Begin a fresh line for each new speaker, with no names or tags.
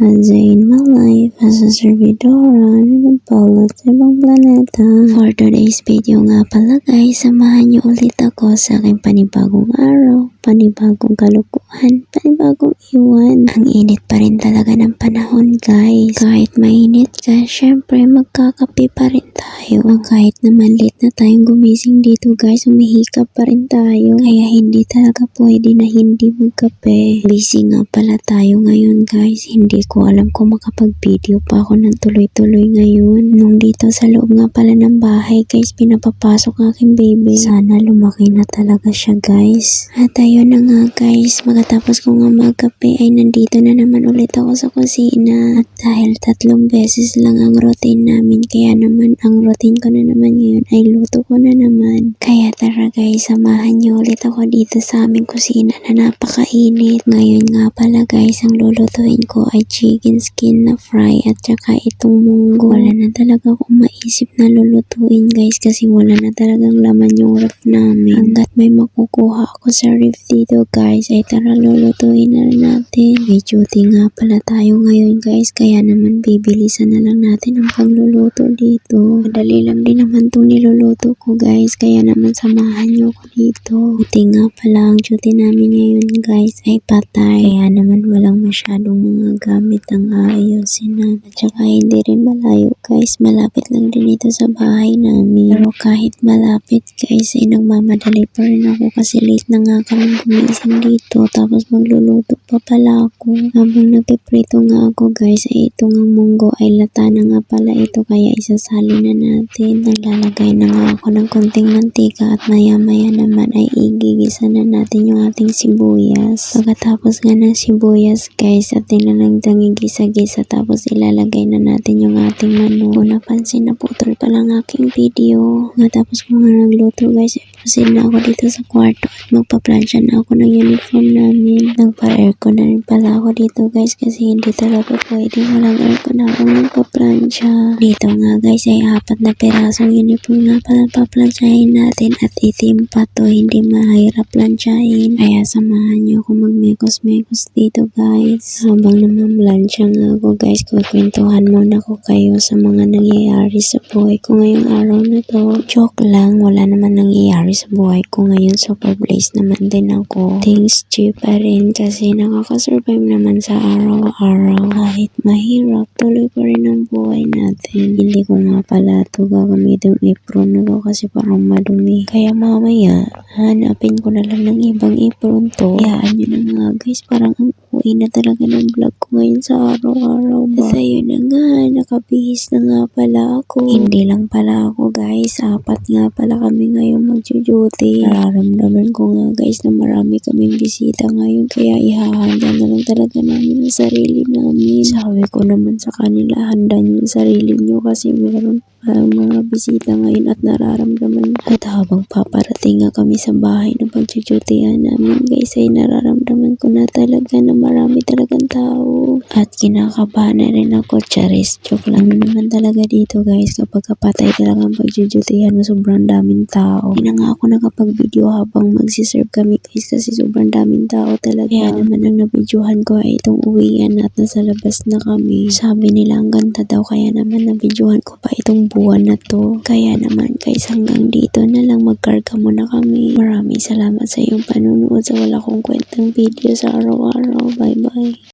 A day in my life as a servidora na nagpalot sa ibang planeta. For today's video nga pala guys, samahan niyo ulit ako sa aking panibagong araw, panibagong kalukuhan, panibagong iwan. Ang init pa rin talaga ng panahon guys. Kahit mainit ka, syempre magkakape pa rin tayo. Kahit naman late na tayong gumising dito guys, umihikap pa rin tayo. Kaya hindi talaga pwede na hindi magkape. Busy nga pala tayo ngayon guys. Hindi ko alam kung makapag-video pa ako ng tuloy-tuloy ngayon. Nung dito sa loob nga pala ng bahay guys, pinapapasok ang aking baby. Sana lumaki na talaga siya guys. At ayun na nga guys, magkatapos ko nga magkape ay nandito na naman ulit ako sa kusina. At dahil 3 beses lang ang routine namin, kaya naman ang routine ko na naman ngayon ay luto ko na naman. Kaya tara guys, samahan niyo ulit ako dito sa aming kusina na napakainit. Ngayon nga pala guys, ang lulutuin ko ay chicken skin na fry at saka itong munggo. Wala na talaga akong maisip na lulutuin guys kasi wala na talagang laman yung ref namin. Hanggat may makukuha ako sa ref dito guys, ay tara lulutuin na rin natin. May duty nga pala tayo ngayon guys, kaya naman bibilisan na lang natin ang pagluluto dito. Madali lang din naman itong niluluto ko guys, kaya naman samahan nyo ko dito. Buti nga pala ang duty namin ngayon guys ay patay, kaya naman walang masyadong mga gamit ang aayusin na. At saka hindi rin malayo guys, malapit lang din ito sa bahay namin. Pero kahit malapit guys ay nagmamadali pa rin ako kasi late na nga kami gumising dito, tapos magluluto pa pala ako. Habang nagpiprito nga ako guys ay itong ang munggo ay lata na nga pala ito, kaya isasali na natin. Naglalagay na nga ako ng konting mantika at maya maya naman ay igigisa na natin yung ating sibuyas. Pagkatapos nga ng sibuyas guys, at nilalang igisa-gisa, tapos ilalagay na natin yung ating manok. Kung napansin na putol pa lang aking video. Tapos kung nga nagluto guys, proceed na ako dito sa kwarto at magpa-plancha na ako ng uniform namin. Nagpa-aircon na rin pala ako dito guys kasi hindi talaga pwede walang aircon habang nagpa-plancha. Dito nga guys ay 4 na pirasong uniform nga pala pa-planchahin natin at itim pa to, hindi mahirap planchahin. Kaya samahan nyo ako magmekos-mekos dito guys. Habang namamlansya nga ako guys, kukwentuhan muna ko kayo sa mga nangyayari sa buhay ko ngayong araw na to. Joke lang, wala naman nangyayari sa buhay ko ngayon. Super blessed naman din ako. Things cheap pa rin kasi nakakasurvive naman sa araw-araw. Kahit mahirap, tuloy pa rin ang buhay natin. Hindi ko nga pala ito gagamitin yung apron na to kasi parang madumi. Kaya mamaya, hanapin ko na lang ng ibang apron to. Hayaan nyo na nga guys, parang ang uwi na talaga ng vlog ko ngayon sa araw-araw ba. At ayun na nga, nakabihis na nga pala ako. Hindi lang pala ako guys, 4 nga pala kami ngayon mag-duty. Nararamdaman ko nga guys na marami kaming bisita ngayon, kaya ihahanda na lang talaga namin ang sarili namin. Sabi ko naman sa kanila, handa nyo ang sarili nyo kasi meron mga bisita ngayon at nararamdaman. At habang paparating nga kami sa bahay na pag-dutyhan namin guys, ay nararamdaman ko na talaga na marami talagang tao. At kinakabahan na rin ako, charis. Joke lang naman talaga dito guys, kapag kapatay talaga ang pag-dutyhan mo, sobrang daming tao. Hindi na nga ako nakapag-video habang magsiserve kami guys kasi sobrang daming tao talaga. Kaya naman ang nabidyohan ko ay itong uwian at nasa labas na kami. Sabi nila ang ganda daw, kaya naman nabidyohan ko pa itong buwan na to. Kaya naman guys, hanggang dito na lang, magkarga muna kami. Maraming salamat sa iyong panunood sa wala kong kwentang video sa araw-araw. Bye bye.